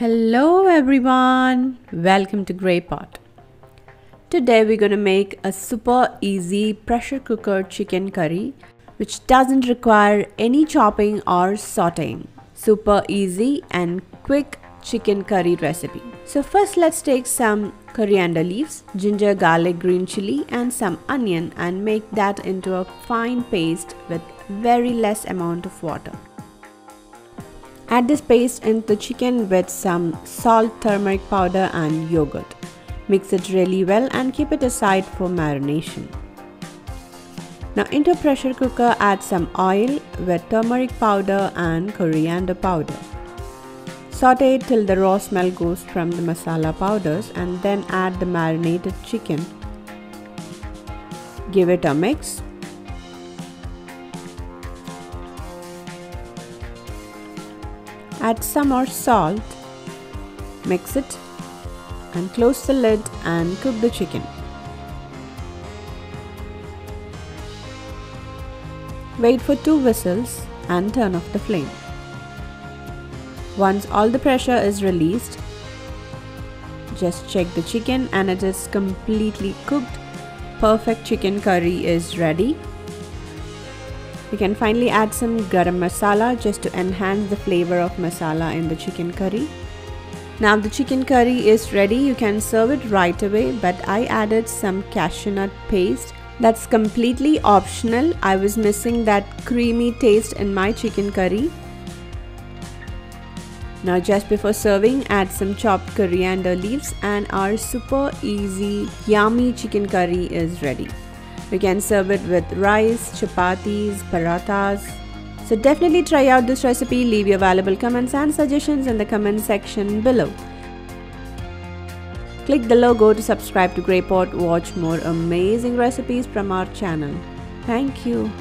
Hello everyone, welcome to Grey Pot. Today we're going to make a super easy pressure cooker chicken curry which doesn't require any chopping or sauteing. Super easy and quick chicken curry recipe. So first let's take some coriander leaves, ginger, garlic, green chili and some onion and make that into a fine paste with very less amount of water. Add this paste into the chicken with some salt, turmeric powder and yogurt. Mix it really well and keep it aside for marination. Now into a pressure cooker add some oil with turmeric powder and coriander powder. Saute it till the raw smell goes from the masala powders and then add the marinated chicken. Give it a mix. Add some more salt, mix it and close the lid and cook the chicken. Wait for 2 whistles and turn off the flame. Once all the pressure is released, just check the chicken and it is completely cooked. Perfect chicken curry is ready. You can finally add some garam masala just to enhance the flavor of masala in the chicken curry. Now the chicken curry is ready. You can serve it right away, but I added some cashew nut paste. That's completely optional. I was missing that creamy taste in my chicken curry. Now just before serving, add some chopped coriander leaves and our super easy, yummy chicken curry is ready. You can serve it with rice, chapatis, parathas. So definitely try out this recipe. Leave your valuable comments and suggestions in the comment section below. Click the logo to subscribe to Grey Pot. Watch more amazing recipes from our channel. Thank you.